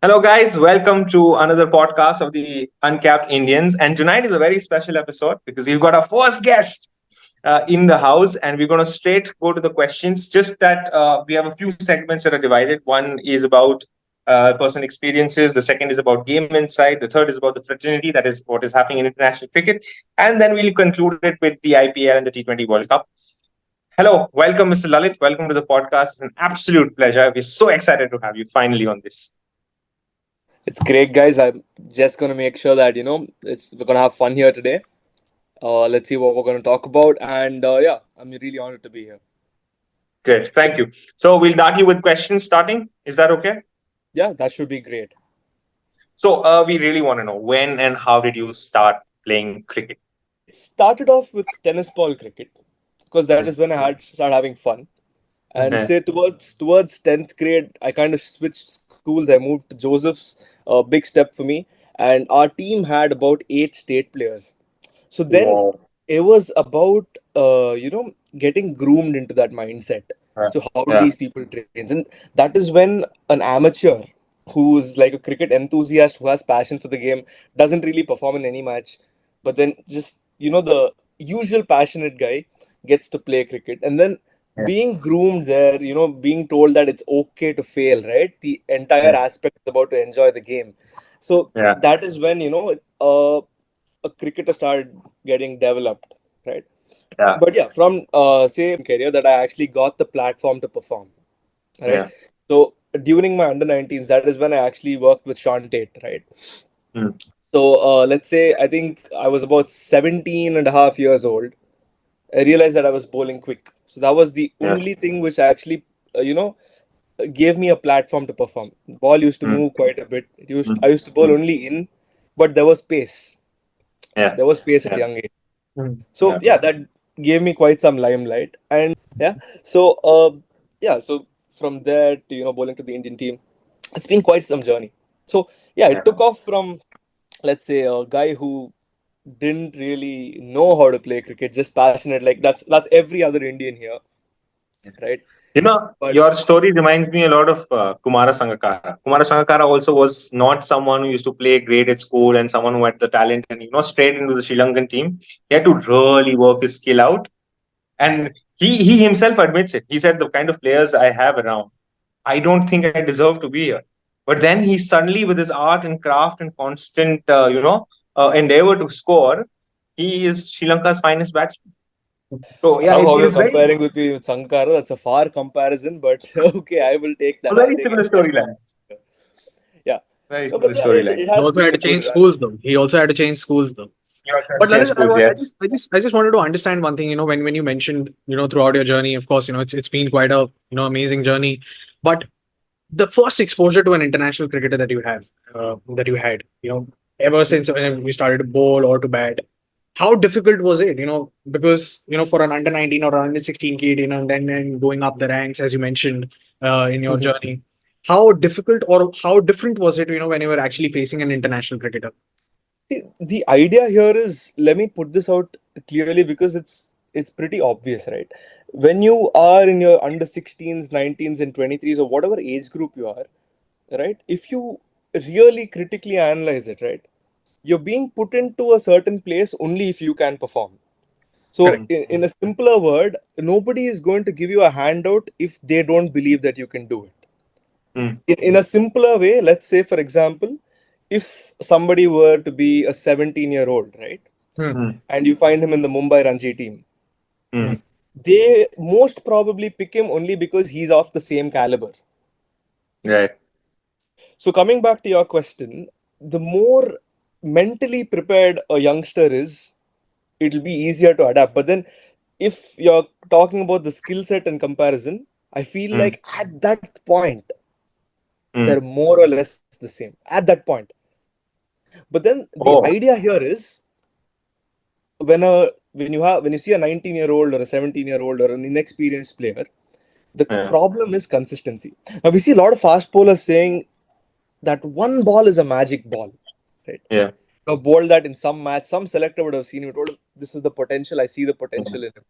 Hello, guys. Welcome to another podcast of the Uncapped Indians. And tonight is a very special episode because we've got our first guest in the house, and we're going to straight go to the questions. Just that we have a few segments that are divided. One is about personal experiences, the second is about game insight, the third is about the fraternity, that is what is happening in international cricket. And then we'll conclude it with the IPL and the T20 World Cup. Hello, welcome, Mr. Lalith. Welcome to the podcast. It's an absolute pleasure. We're so excited to have you finally on this. It's great, guys. I'm just gonna make sure that we're gonna have fun here today. Let's see what we're gonna talk about, and yeah, I'm really honored to be here. Great, thank you. So we'll start you with questions starting. Is that okay? Yeah, that should be great. So we really want to know when and how did you start playing cricket? It started off with tennis ball cricket because that is when I had started having fun. And Okay. say towards 10th grade, I kind of switched schools. I moved to Joseph's, a big step for me. And our team had about 8 state players. So then Wow. it was about getting groomed into that mindset. Yeah. So how do Yeah. these people train? And that is when an amateur who's like a cricket enthusiast who has passion for the game doesn't really perform in any match, but then just the usual passionate guy gets to play cricket, and then Yeah. being groomed there, being told that it's okay to fail, right? The entire Yeah. aspect is about to enjoy the game. So Yeah. that is when a cricketer started getting developed, right? Yeah. But yeah, from say career that I actually got the platform to perform, right? Yeah. So during my under 19s, that is when I actually worked with Sean Tate, right? Mm. So let's say I think I was about 17 and a half years old. I realized that I was bowling quick. So that was the Yeah. only thing which actually, gave me a platform to perform. Ball used to Mm. move quite a bit. Mm. I used to bowl Mm. only in, but there was pace. Yeah. There was pace at Yeah. young age. So Yeah. yeah, that gave me quite some limelight. And yeah, so so from there to bowling to the Indian team, it's been quite some journey. So yeah, Yeah. it took off from, let's say, a guy who didn't really know how to play cricket, just passionate. Like that's every other Indian here, right? But Your story reminds me a lot of Kumara Sangakkara. Kumara Sangakkara also was not someone who used to play great at school and someone who had the talent and straight into the Sri Lankan team. He had to really work his skill out. And he himself admits it. He said, the kind of players I have around, I don't think I deserve to be here. But then he suddenly, with his art and craft and constant, endeavor to score, he is Sri Lanka's finest batsman. So I yeah, love it how you're is very, comparing with me with Sankara. That's a far comparison, but okay, I will take that. I'll very take similar any platform. storylines. Yeah. Very No, similar but yeah, it storyline. He has also had been to a good change run. schools, though. He also had to change schools, though. You also have But to change Lalit, schools, yeah. I just wanted to understand one thing. When you mentioned, throughout your journey, of course, it's been quite a amazing journey. But the first exposure to an international cricketer that you had, ever since when you started to bowl or to bat, how difficult was it? Because for an under 19 or an under 16 kid, and then going up the ranks, as you mentioned, in your Mhm. journey, how difficult or how different was it? When you were actually facing an international cricketer. See, the idea here is, let me put this out clearly because it's pretty obvious, right? When you are in your under 16s, 19s, and 23s, or whatever age group you are, right? If you really critically analyze it, right, you're being put into a certain place only if you can perform. So, Correct. in a simpler word, nobody is going to give you a handout if they don't believe that you can do it. Mm. In a simpler way, let's say, for example, if somebody were to be a 17-year-old, right, Hmm. Mm. and you find him in the Mumbai Ranji team, Mm. they most probably pick him only because he's of the same caliber. Right. So, coming back to your question, the more mentally prepared a youngster is, it'll be easier to adapt. But then, if you're talking about the skill set and comparison, I feel Mm. like at that point, Mm. they're more or less the same. At that point. But then the Oh. idea here is when you see a 19-year-old or a 17-year-old or an inexperienced player, the Yeah. problem is consistency. Now we see a lot of fast bowlers saying that one ball is a magic ball, right? Yeah. A ball that in some match, some selector would have seen it, told him, this is the potential, I see the Yeah. potential in him.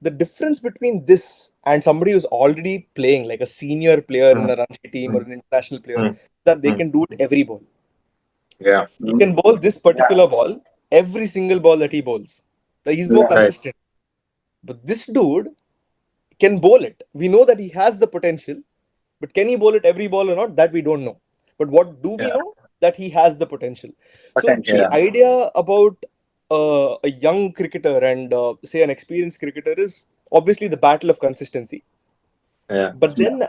the difference between this and somebody who's already playing, like a senior player in Mm, a Ranji team or mm, an international player, mm, that they mm. can do it every ball. Yeah. He can bowl this particular ball, every single ball that he bowls. Like, he's more Right. consistent. But this dude can bowl it. We know that he has the potential, but can he bowl it every ball or not? That we don't know. But what do we Yeah. know? That he has the potential. So Potential. the Yeah. idea about a young cricketer and say an experienced cricketer is obviously the battle of consistency. Yeah. But then,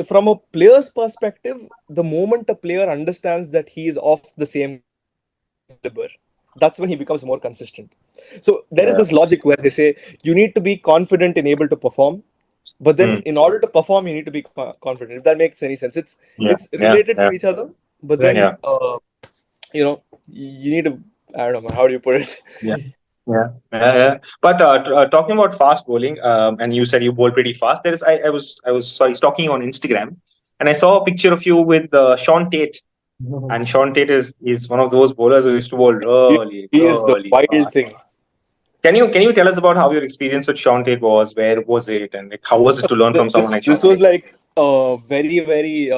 from a player's perspective, the moment a player understands that he is of the same caliber, that's when he becomes more consistent. So there is this Yeah. logic where they say you need to be confident and able to perform, but then Mm. in order to perform you need to be confident. If that makes any sense, Yeah. it's Yeah. related to Yeah. each other, but Right. then Yeah. you need to, I don't know, man, how do you put it? Yeah. Yeah. Yeah. Yeah. But talking about fast bowling, and you said you bowl pretty fast. There is, I was sorry, stalking on Instagram, and I saw a picture of you with Sean Tate. And Sean Tate is one of those bowlers who used to bowl he, really, he is the really wild fast. thing. Can you tell us about how your experience with Sean Tate was? Where was it, and like, how was it to learn from someone like This Sean was Tate? like a very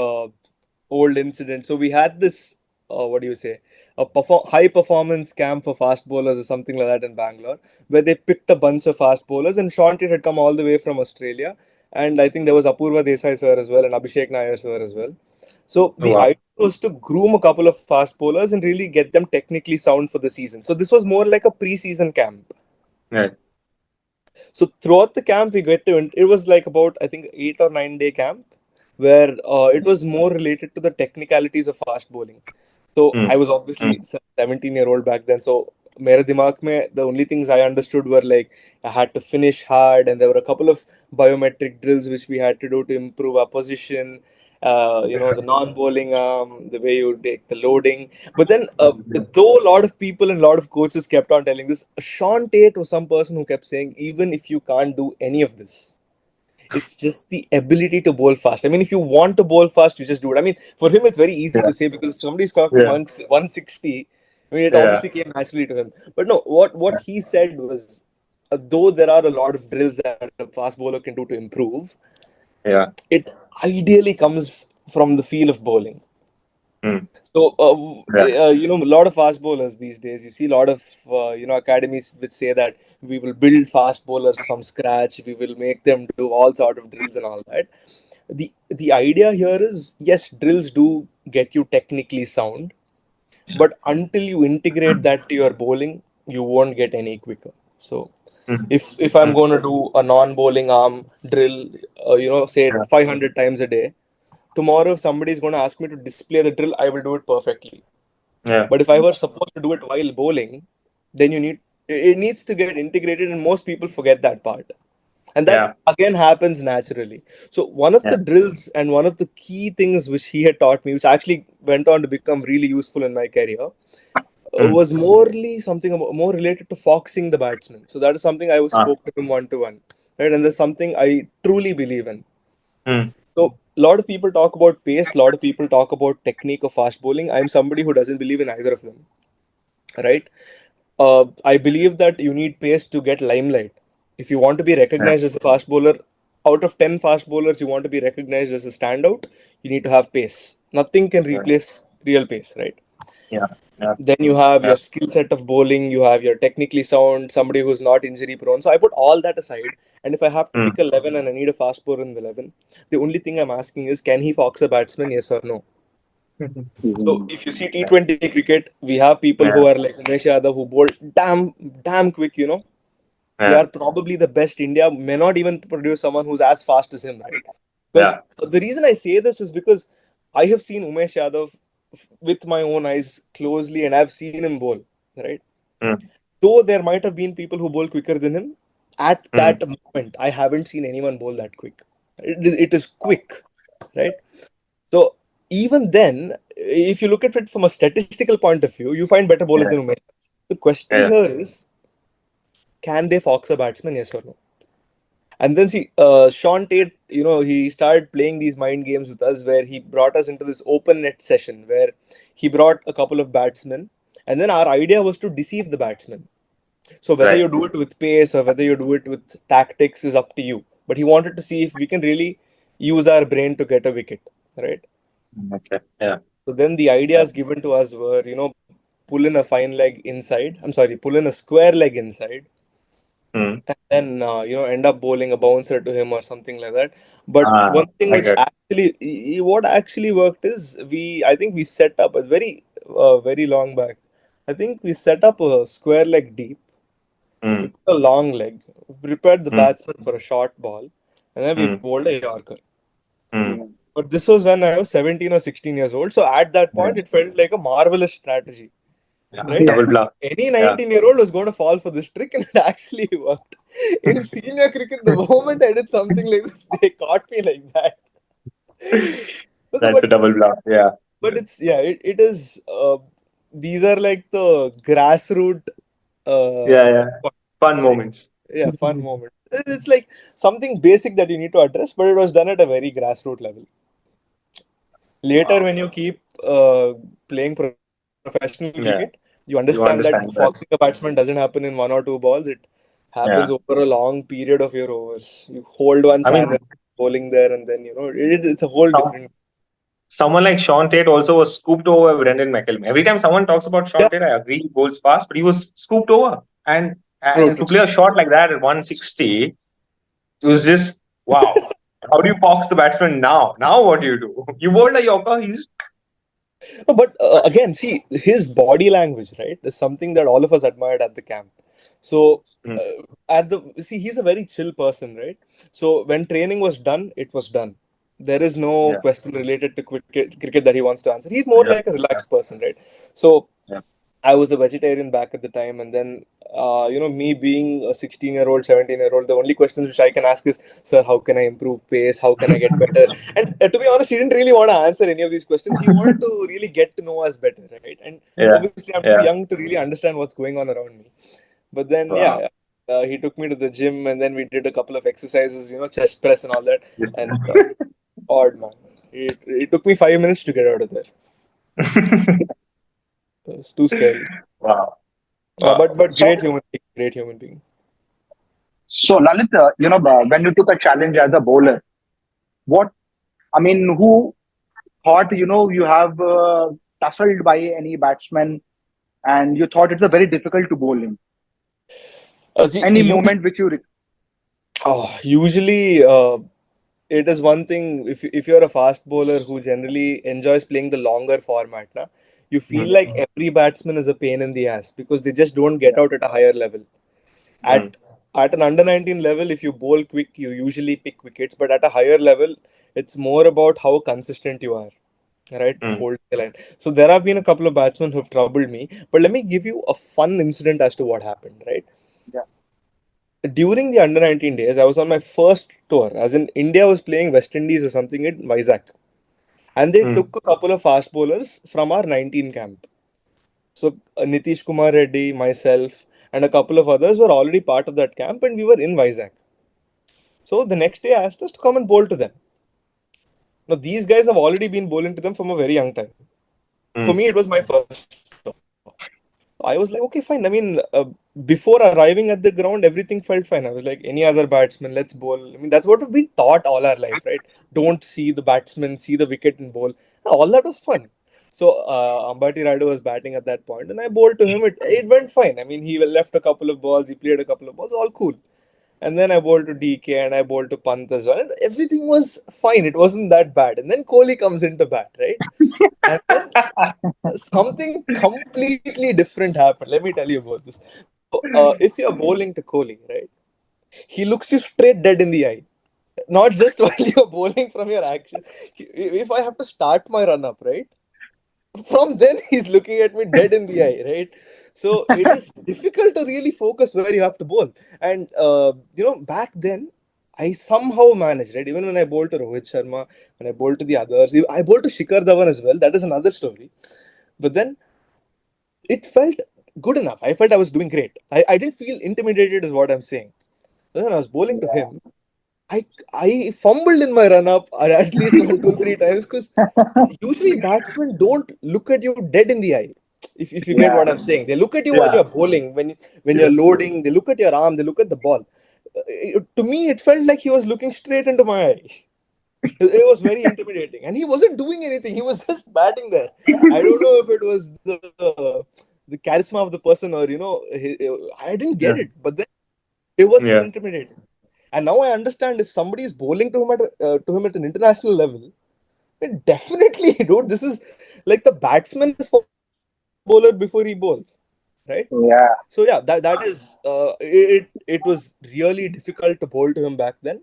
old incident. So we had this what do you say, high performance camp for fast bowlers or something like that in Bangalore, where they picked a bunch of fast bowlers, and Sean Tate had come all the way from Australia, and I think there was Apurva Desai sir as well and Abhishek Nair sir as well. So Oh, the wow. idea was to groom a couple of fast bowlers and really get them technically sound for the season. So this was more like a pre-season camp. Right. So throughout the camp, we get to it was like about, I think, 8 or 9 day camp where it was more related to the technicalities of fast bowling. So I Mm. was obviously Mm. 17-year-old back then. So mere dimag mein, the only things I understood were like I had to finish hard, and there were a couple of biometric drills which we had to do to improve our position. The non-bowling arm, the way you take the loading. But then, though a lot of people and a lot of coaches kept on telling this, Sean Tate was some person who kept saying, even if you can't do any of this, it's just the ability to bowl fast. I mean, if you want to bowl fast, you just do it. I mean, for him, it's very easy Yeah. to say because if somebody's clocking Yeah. 160, I mean, it Yeah. obviously came naturally to him. But no, what he said was, though there are a lot of drills that a fast bowler can do to improve, Yeah. it ideally comes from the feel of bowling. Mm. So, Yeah. a lot of fast bowlers these days, you see a lot of, academies which say that we will build fast bowlers from scratch, we will make them do all sort of drills and all that. The idea here is, yes, drills do get you technically sound, but until you integrate that to your bowling, you won't get any quicker. So, Mm. if I'm Mm. going to do a non-bowling arm drill, say Yeah. 500 times a day, tomorrow if somebody is going to ask me to display the drill, I will do it perfectly. Yeah. But if I was supposed to do it while bowling, then it needs to get integrated, and most people forget that part. And that Yeah. again happens naturally. So one of the Yeah. drills and one of the key things which he had taught me, which actually went on to become really useful in my career, Mm. was more related to foxing the batsman. So that is something I Ah. spoke to him one to one, right? And that's something I truly believe in. Mm. So a lot of people talk about pace, a lot of people talk about technique of fast bowling. I'm somebody who doesn't believe in either of them, right? I believe that you need pace to get limelight. If you want to be Yeah. recognized as a fast bowler, out of 10 fast bowlers, you want to be recognized as a standout, you need to have pace. Nothing can Yeah. replace real pace, right? Yeah. Yeah. Then you have Yeah. your skill set of bowling, you have your technically sound, somebody who's not injury prone. So I put all that aside. And if I have to Mm. pick 11 and I need a fast bowler in the 11, the only thing I'm asking is, can he fox a batsman? Yes or no? So if you see Yeah. T20 cricket, we have people Yeah. who are like Umesh Yadav who bowl damn quick. They Yeah. are probably the best. India may not even produce someone who's as fast as him, right? Because Yeah. the reason I say this is because I have seen Umesh Yadav with my own eyes closely, and I've seen him bowl, right? Mm. Though there might have been people who bowl quicker than him, at Mm. that moment, I haven't seen anyone bowl that quick. It is quick, right? So even then, if you look at it from a statistical point of view, you find better bowlers Yeah. than Umesh. The question Yeah. here is, can they fox a batsman? Yes or no? And then see, Sean Tate, he started playing these mind games with us where he brought us into this open net session where he brought a couple of batsmen. And then our idea was to deceive the batsmen. So whether Right. you do it with pace or whether you do it with tactics is up to you. But he wanted to see if we can really use our brain to get a wicket, right? Okay. Yeah. So then the Yeah. ideas given to us were, pull in a fine leg inside. I'm sorry, pull in a square leg inside, Hmm. and then end up bowling a bouncer to him or something like that. But Ah, one thing I which get. actually, what actually worked is I think we set up a very long back. I think we set up a square leg deep. We Hmm. put a long leg, prepared the Hmm. batsman for a short ball, and then we Hmm. bowled a Yorker. Hmm. But this was when I was 17 or 16 years old. So at that Yeah. point, it felt like a marvelous strategy, Yeah. right? Double bluff. Any Yeah. 19-year-old was going to fall for this trick, and it actually worked. In senior cricket, the moment I did something like this, they caught me like that. So, That's a double bluff. Yeah. but it is. These are like the grassroots. Yeah. Yeah. Fun Like, moments. yeah, fun moment. It's like something basic that you need to address, but it was done at a very grassroots level. Later, Wow. when you keep playing professional cricket, Yeah. you understand You that understand foxing that. a batsman doesn't happen in 1 or 2 balls. It happens Yeah. over a long period of your overs. You hold one I channel, mean, bowling there, and then it's a whole some, different. someone like Sean Tate also was scooped over Brendan McCallum. Every time someone talks about Sean Yeah, Tate, I agree he bowls fast, but he was scooped over. true, And true. to play a shot like that at 160, it was just wow. How do you box the batsman now? Now what do you do? You bowled a Yorker, he's No, but again, see, his body language, right, is something that all of us admired at the camp. So, Hmm. he's a very chill person, right? So, when training was done, it was done. There is no Yeah. question related to cricket that he wants to answer. He's more Yeah. like a Yeah. relaxed person, right? So, Yeah. I was a vegetarian back at the time, and then me being a 16-year-old, 17-year-old, the only questions which I can ask is, "Sir, how can I improve pace? How can I get better?" And to be honest, he didn't really want to answer any of these questions. He wanted to really get to know us better, right? And Yeah. obviously, I'm too Yeah. young to really understand what's going on around me. But then, Wow. yeah, he took me to the gym, and then we did a couple of exercises, chest press and all that. And odd man, it took me 5 minutes to get out of there. It was too scary. Wow. But Wow. great So, human being, great human being. so Lalit, when you took a challenge as a bowler, what I mean, who thought you have tussled by any batsman, and you thought it's a very difficult to bowl him? See, Any moment which you usually, it is one thing if you're a fast bowler who generally enjoys playing the longer format, na, you feel Hmm. like every batsman is a pain in the ass because they just don't get yeah, out at a higher level. Hmm. At an under 19 level, if you bowl quick, you usually pick wickets, but at a higher level, it's more about how consistent you are. Right, Hmm. holding the line. So there have been a couple of batsmen who've troubled me, but let me give you a fun incident as to what happened. Right, yeah, during the under 19 days, I was on my first tour, as in India was playing West Indies or something in Vizag. And they Hmm. took a couple of fast bowlers from our 19 camp. So Nitish Kumar Reddy, myself, and a couple of others were already part of that camp, and we were in Vizag. So the next day, I asked us to come and bowl to them. Now, these guys have already been bowling to them from a very young time. For Hmm. me, it was my first. I was like, okay, fine. I mean, before arriving at the ground, everything felt fine. I was like, any other batsman, let's bowl. I mean, that's what we've been taught all our life, right? Don't see the batsman, see the wicket and bowl. All that was fun. So, Ambati Radu was batting at that point, and I bowled to him. It went fine. I mean, he left a couple of balls, he played a couple of balls, all cool. And then I bowled to DK and I bowled to Pant as well. And everything was fine. It wasn't that bad. And then Kohli comes into bat, right? And then something completely different happened. Let me tell you about this. So, if you're bowling to Kohli, right, he looks you straight dead in the eye. Not just while you're bowling from your action. If I have to start my run up, right, from then he's looking at me dead in the eye, right? So it is difficult to really focus where you have to bowl. And, back then, I somehow managed, right? Even when I bowled to Rohit Sharma, when I bowled to the others, I bowled to Shikhar Dhawan as well. That is another story. But then it felt good enough. I felt I was doing great. I didn't feel intimidated, is what I'm saying. Then I was bowling to yeah, him. I fumbled in my run up at least one, two, three times because usually batsmen don't look at you dead in the eye. If you get what I'm saying, they look at you while you're bowling. When you're loading, they look at your arm, they look at the ball. To me, it felt like he was looking straight into my eye. It was very intimidating, and he wasn't doing anything. He was just batting there. I don't know if it was the charisma of the person, or I didn't get it. But then it was intimidating. And now I understand, if somebody is bowling to him at an international level, then definitely, dude, this is like the batsman is for bowler before he bowls, right? Yeah. So yeah, that is it was really difficult to bowl to him back then.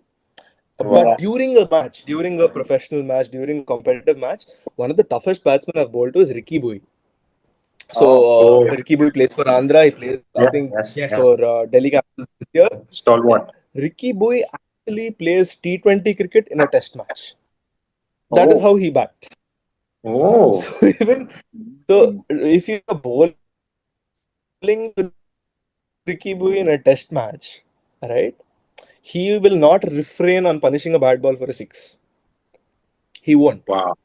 But during a professional match, during a competitive match, one of the toughest batsmen I've bowled to is Ricky Boy. So Ricky Boy plays for Andhra. He plays, I think, for Delhi Capitals this year. Stalwart. Ricky Boy actually plays T20 cricket in a test match. That is how he bats. Oh. So if you're bowling Ricky Boy in a test match, right? He will not refrain on punishing a bad ball for a six. He won't. Wow.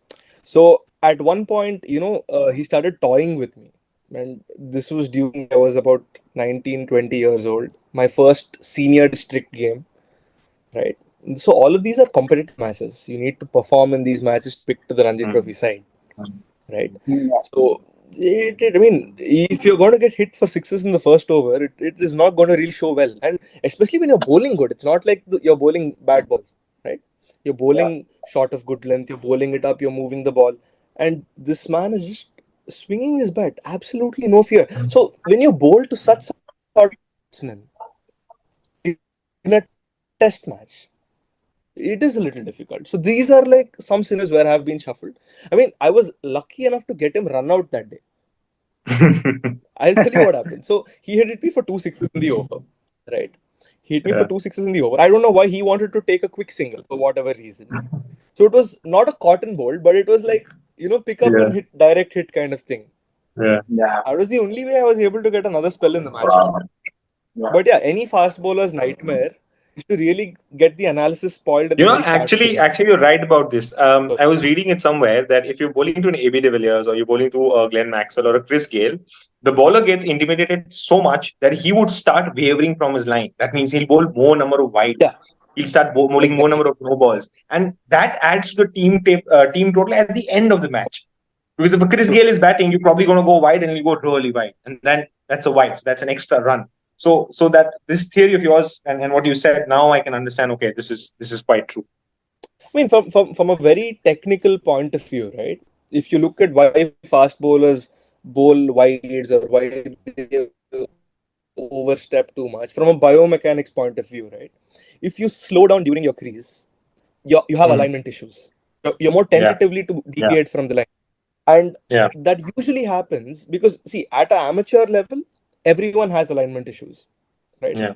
So at one point, he started toying with me. And this was during I was about 19, 20 years old. My first senior district game, right? So all of these are competitive matches. You need to perform in these matches to pick to the Ranji Trophy side, right? So I mean, if you're going to get hit for sixes in the first over, it is not going to really show well. And especially when you're bowling good, it's not like you're bowling bad balls, right? You're bowling short of good length, you're bowling it up, you're moving the ball. And this man is just swinging his bat, absolutely no fear. So when you bowl to such sort of batsmen in a test match, it is a little difficult. So these are like some scenarios where I have been shuffled. I mean, I was lucky enough to get him run out that day. I'll tell you what happened. So he hit me for 2 sixes in the over, right? He hit me for 2 sixes in the over. I don't know why he wanted to take a quick single for whatever reason. So it was not a cotton bolt, but it was like, pick up and hit, direct hit kind of thing. Yeah. That was the only way I was able to get another spell in the match. But yeah, any fast bowler's nightmare is to really get the analysis spoiled. At the very start. Actually, you're right about this. I was reading it somewhere that if you're bowling to an AB de Villiers or you're bowling to Glenn Maxwell or a Chris Gale, the bowler gets intimidated so much that he would start wavering from his line. That means he'll bowl more number of wides. Yeah. He'll start bowling more number of no balls, and that adds to the team total at the end of the match. Because if a Chris Gale is batting, you're probably going to go wide and you go really wide, and then that's a wide. So that's an extra run. So that this theory of yours and what you said, now I can understand. Okay, this is quite true. I mean, from a very technical point of view, right? If you look at why fast bowlers bowl wides or why they overstep too much, from a biomechanics point of view, right? If you slow down during your crease, you have alignment issues. You're more tentatively to deviate from the line. And that usually happens because, see, at an amateur level, everyone has alignment issues, right? Yeah.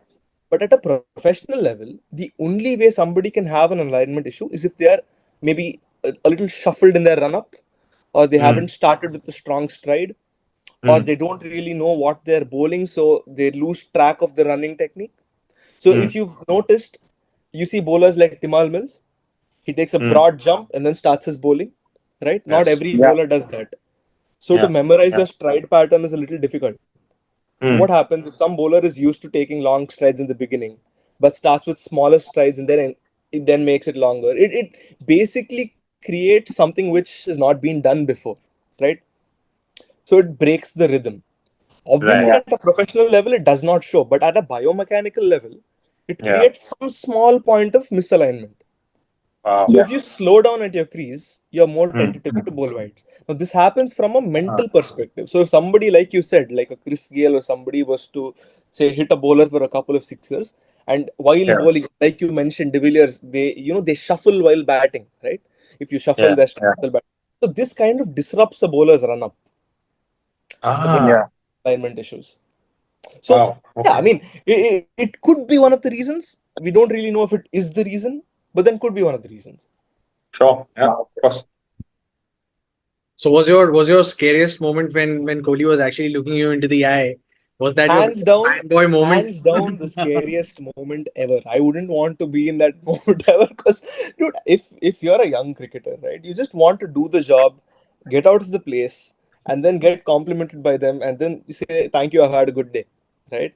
But at a professional level, the only way somebody can have an alignment issue is if they are maybe a little shuffled in their run-up, or they haven't started with a strong stride, or they don't really know what they're bowling, so they lose track of the running technique. So if you've noticed, you see bowlers like Timal Mills, he takes a broad jump and then starts his bowling, right? Not every bowler does that. So to memorize your stride pattern is a little difficult. So what happens if some bowler is used to taking long strides in the beginning, but starts with smaller strides and then it then makes it longer? It basically creates something which has not been done before, right? So it breaks the rhythm. Obviously, at a professional level, it does not show, but at a biomechanical level, it creates some small point of misalignment. Wow. So if you slow down at your crease, you're more tentative to bowl wides. Now this happens from a mental perspective. So if somebody, like you said, like a Chris Gale or somebody was to say hit a bowler for a couple of sixers, and while bowling, like you mentioned, De Villiers, they shuffle while batting, right? If you shuffle, they shuffle back. So this kind of disrupts a bowler's run up. Alignment issues. So I mean, it could be one of the reasons. We don't really know if it is the reason, but then could be one of the reasons. Sure. Yeah, of course. So was your scariest moment when Kohli was actually looking you into the eye? Was that hands your down, boy moment? hands down, the scariest moment ever. I wouldn't want to be in that moment ever, because, dude, if you're a young cricketer, right, you just want to do the job, get out of the place, and then get complimented by them, and then you say, "Thank you, I've had a good day," right?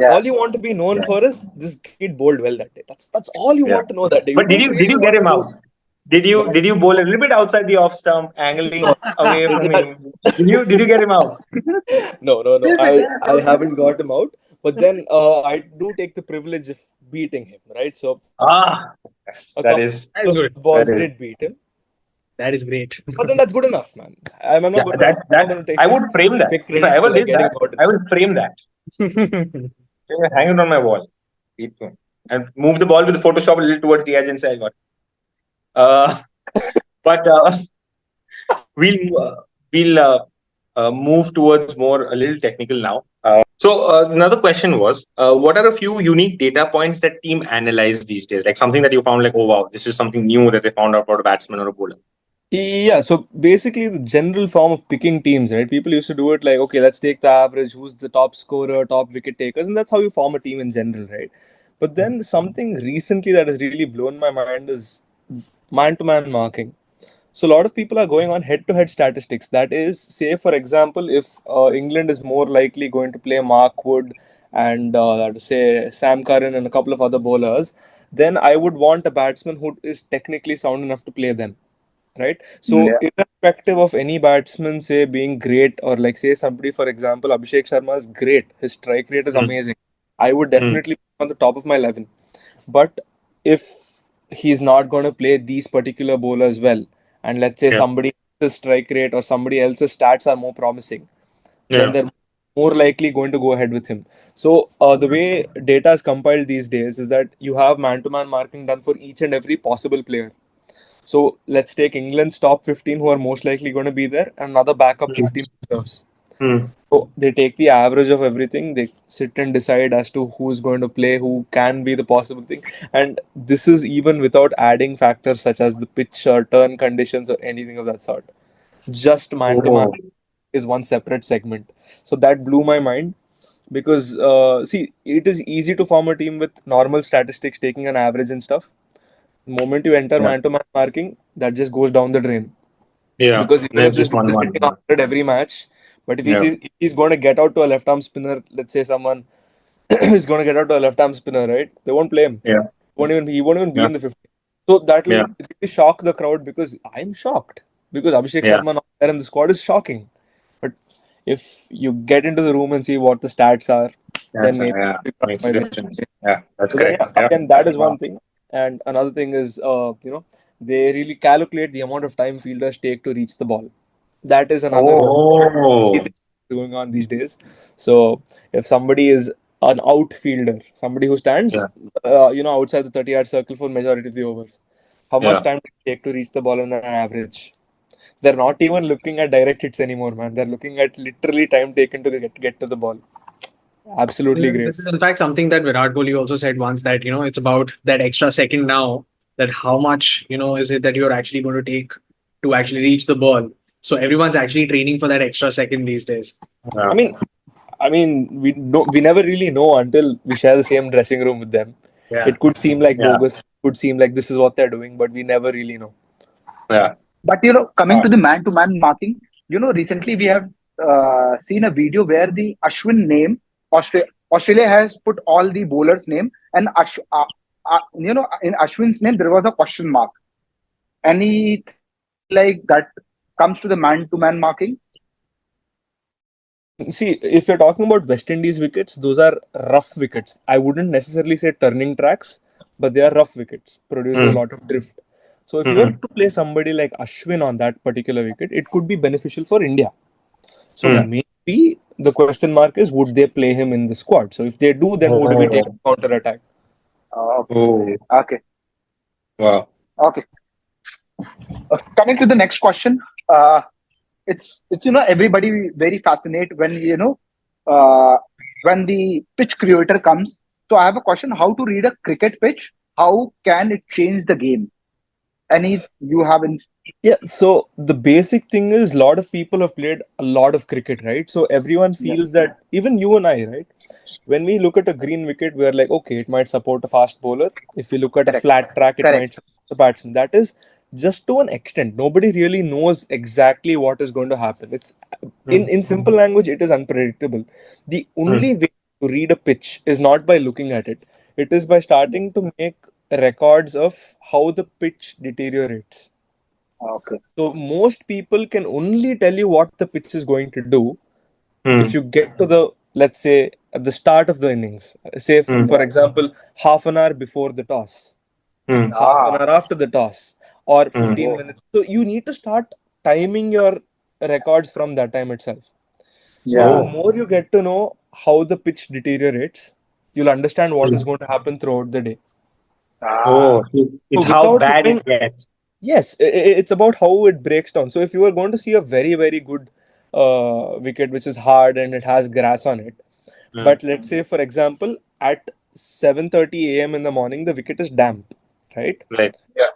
Yeah. All you want to be known for is this kid bowled well that day. That's all you Yeah. want to know that day. But You don't did really you get want to him know. out? Did you bowl a little bit outside the off stump, angling away from him? Did you get him out? No. I haven't got him out, but then I do take the privilege of beating him, right? So Ah, yes, a that couple is That's good. of balls that is did beat him, That is great. but then that's good enough, man. I'm yeah. not going to take I would frame that. fake If I credit ever for like did getting that, him out and I stuff. would frame that. Hang it on my wall. Keep going. And move the ball with the Photoshop a little towards the edge and say I got it. Uh, but we'll move towards more a little technical now. So another question was, what are a few unique data points that team analyze these days? Like something that you found like, oh wow, this is something new that they found out about a batsman or a bowler. Yeah, so basically the general form of picking teams, right? People used to do it like, okay, let's take the average, who's the top scorer, top wicket takers, and that's how you form a team in general, right? But then something recently that has really blown my mind is man-to-man marking. So a lot of people are going on head-to-head statistics. That is, say for example, if England is more likely going to play Mark Wood and say Sam Curran and a couple of other bowlers, then I would want a batsman who is technically sound enough to play them, right? So Yeah. irrespective of any batsman say being great, or like say somebody, for example, Abhishek Sharma is great, his strike rate is Mm, amazing, I would mm, definitely put him on the top of my 11. But if he's not going to play these particular bowlers well, and let's say yeah, somebody else's strike rate or somebody else's stats are more promising, then yeah. they're more likely going to go ahead with him. So the way data is compiled these days is that you have man-to-man marking done for each and every possible player. So let's take England's top 15 who are most likely going to be there, and another backup Mm, 15 reserves. mm. So they take the average of everything, they sit and decide as to who's going to play, who can be the possible thing. And this is even without adding factors such as the pitch or turn conditions or anything of that sort. Just man to man Oh, is one separate segment. So that blew my mind because, see, it is easy to form a team with normal statistics, taking an average and stuff. The moment you enter yeah, man to man marking, that just goes down the drain. yeah. Because even if That's this just guy is hitting one. 100 every match, but Yeah, if he's going to get out to a left arm spinner, let's say someone is going to get out to a left arm spinner, right? They won't play him. yeah, He won't even be yeah, in the 50. So that will yeah, really shock the crowd because I'm shocked. Because Abhishek yeah. Sharma not there in the squad is shocking. But if you get into the room and see what the stats are, then That's maybe yeah. you come Makes a by the difference. Yeah, that's so then, correct. yeah, Yeah. again, that is Wow. one thing. And another thing is, they really calculate the amount of time fielders take to reach the ball. That is another Oh, thing going on these days. So if somebody is an outfielder, somebody who stands, yeah, outside the 30-yard circle for majority of the overs, how much yeah. time does it take to reach the ball on an average? They're not even looking at direct hits anymore, man. They're looking at literally time taken to get to the ball. Absolutely great. This is in fact something that Virat Kohli also said once, that it's about that extra second now, that how much is it that you're actually going to take to actually reach the ball. So everyone's actually training for that extra second these days. I Yeah. mean, we never really know until we share the same dressing room with them. Yeah. It could seem like Yeah. bogus, could seem like this is what they're doing, but we never really know. Yeah. But coming to the man-to-man marking, recently we have seen a video where the Ashwin name, Australia has put all the bowlers' name, and in Ashwin's name there was a question mark. Anything like that comes to the man-to-man marking? See, if you're talking about West Indies wickets, those are rough wickets. I wouldn't necessarily say turning tracks, but they are rough wickets, producing a Mm, lot of drift. So if you were mm, to play somebody like Ashwin on that particular wicket, it could be beneficial for India. So mm. maybe the question mark is, would they play him in the squad? So if they do, then would we take Oh, counter attack? Okay, oh, okay, wow. okay. Coming to the next question, it's everybody very fascinated when uh, when the pitch creator comes. So I have a question: how to read a cricket pitch? How can it change the game? Any you have in? Yeah, so the basic thing is a lot of people have played a lot of cricket, right? So everyone Yeah, feels that, even you and I, right? When we look at a green wicket, we're like, okay, it might support a fast bowler. If you look at a correct, flat track, it correct. might support the batsman. That is just to an extent. Nobody really knows exactly what is going to happen. It's in simple language, it is unpredictable. The only way to read a pitch is not by looking at it. It is by starting to make records of how the pitch deteriorates. Okay. So most people can only tell you what the pitch is going to do if you get to the, let's say, at the start of the innings. Say, for example, half an hour before the toss, half an Ah. hour after the toss, or 15 Oh. minutes. So you need to start timing your records from that time itself. So the Yeah. more you get to know how the pitch deteriorates, you'll understand what is going to happen throughout the day. Ah. So It's how without bad knowing, it gets. yes, it's about how it breaks down. So if you are going to see a very, very good wicket which is hard and it has grass on it, but let's say, for example, at 7:30 a.m. in the morning, the wicket is damp, right? Right. Yeah.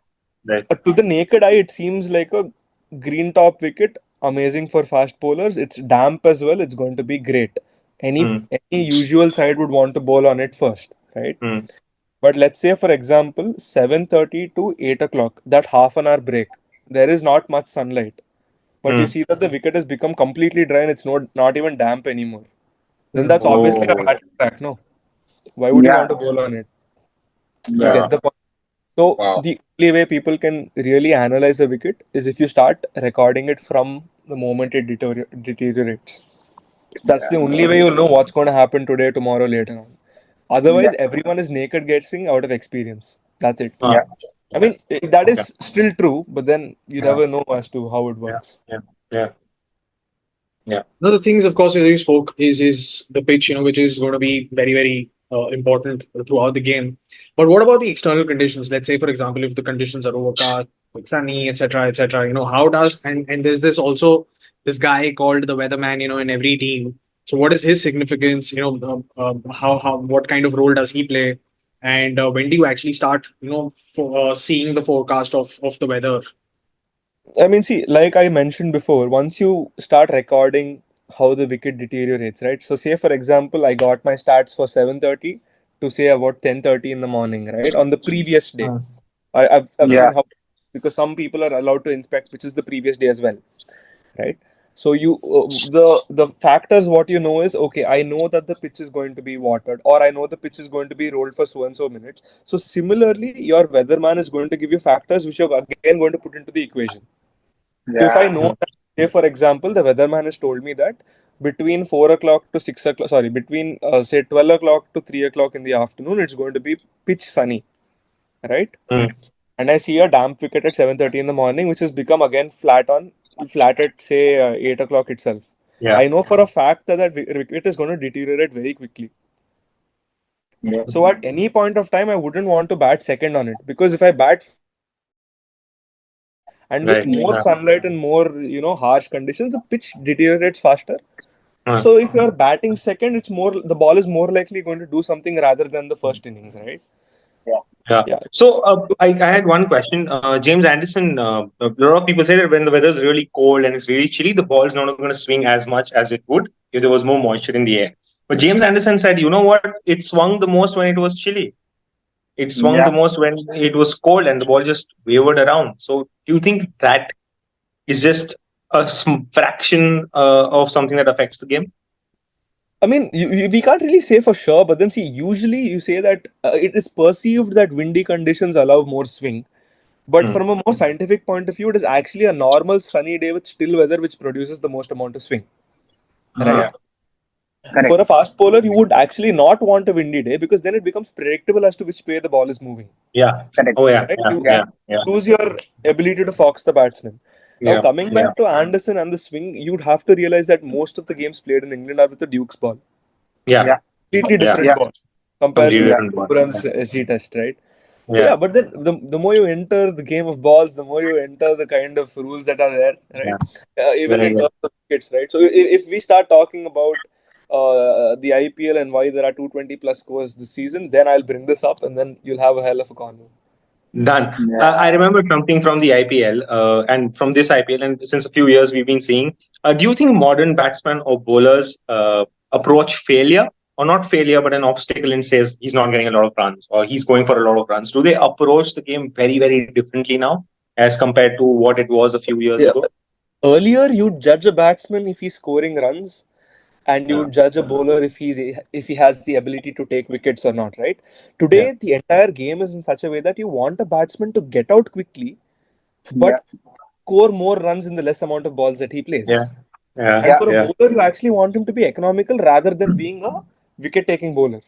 Right. To the naked eye, it seems like a green top wicket, amazing for fast bowlers. It's damp as well. It's going to be great. Any usual side would want to bowl on it first, right? But let's say, for example, 7:30 to 8 o'clock, that half an hour break, there is not much sunlight. But you see that the wicket has become completely dry and it's not even damp anymore. Then that's obviously a Oh. bad track, no? Why would you Yeah. want to bowl on it? You Yeah. get the point. So Wow. the only way people can really analyze a wicket is if you start recording it from the moment it deteriorates. That's the only way you'll know what's going to happen today, tomorrow, later on. Yeah. Otherwise, everyone is naked guessing out of experience. That's it. Ah, Yeah. I mean, that okay. is still true, but then you Yeah. never know as to how it Yeah. works. Yeah. Yeah. Yeah. One of the things, of course, that you spoke is the pitch, which is going to be very, very important throughout the game. But what about the external conditions? Let's say, for example, if the conditions are overcast, sunny, etc., etc. How does and there's this also this guy called the weatherman, in every team. So, what is his significance? How what kind of role does he play? And when do you actually start, seeing the forecast of the weather? I mean, see, like I mentioned before, once you start recording how the wicket deteriorates, right? So, say for example, I got my stats for 7:30 to say about 10:30 in the morning, right? On the previous day. I've Yeah. seen how, because some people are allowed to inspect, which is the previous day as well, right? So you the factors what you know is, okay, I know that the pitch is going to be watered, or I know the pitch is going to be rolled for so and so minutes. So similarly, your weatherman is going to give you factors which you're again going to put into the equation. So if I Yeah. know that, say for example, the weatherman has told me that between 4 o'clock to 6 o'clock, sorry, between say 12 o'clock to 3 o'clock in the afternoon, it's going to be pitch sunny, right? And I see a damp wicket at 7:30 in the morning, which has become again flat at say 8 o'clock itself. Yeah. I know for a fact that wicket is going to deteriorate very quickly, right? Yeah. So at any point of time, I wouldn't want to bat second on it, because if I bat first and with Right. more Yeah. sunlight and more harsh conditions, the pitch deteriorates faster. Uh, So if you're batting second, the ball is more likely going to do something rather than the first innings, right? Yeah. Yeah. Yeah. So I had one question. James Anderson, a lot of people say that when the weather is really cold and it's really chilly, the ball is not going to swing as much as it would if there was more moisture in the air. But James Anderson said, you know what? It swung the most when it was chilly. It swung the Yeah. most when it was cold and the ball just wavered around. So do you think that is just a fraction of something that affects the game? I mean, we can't really say for sure, but then see, usually you say that it is perceived that windy conditions allow more swing. But Hmm. from a more scientific point of view, it is actually a normal sunny day with still weather which produces the most amount of swing, right? Ah, Yeah. Correct. For a fast bowler, you would actually not want a windy day, because then it becomes predictable as to which way the ball is moving, yeah. Correct. Oh, yeah. right? Yeah. You Yeah. Yeah. Yeah. lose your ability to fox the batsman. Now, Yeah. coming Yeah. back to Anderson and the swing, you'd have to realize that most of the games played in England are with the Duke's ball. Yeah. Yeah. Completely Yeah. different Yeah. ball compared to Completely the Yeah. different one. Durham's SG test, right? So Yeah. yeah, but then the more you enter the game of balls, the more you enter the kind of rules that are there, Yeah. right? Even Very in good. terms of wickets, right? So if we start talking about the IPL and why there are 220 plus scores this season, then I'll bring this up, and then you'll have a hell of a convo. Done. I Yeah. remember something from the IPL and from this IPL, and since a few years we've been seeing. Do you think modern batsmen or bowlers approach failure, or not failure, but an obstacle, and says he's not getting a lot of runs or he's going for a lot of runs? Do they approach the game very, very differently now as compared to what it was a few years Yeah, ago? Earlier, you'd judge a batsman if he's scoring runs, and you would judge a bowler if he has the ability to take wickets or not, right? Today, the entire game is in such a way that you want a batsman to get out quickly, Yeah. but score more runs in the less amount of balls that he Yeah. plays. Yeah. And for a Yeah. bowler, you actually want him to be economical rather than being a wicket-taking bowler,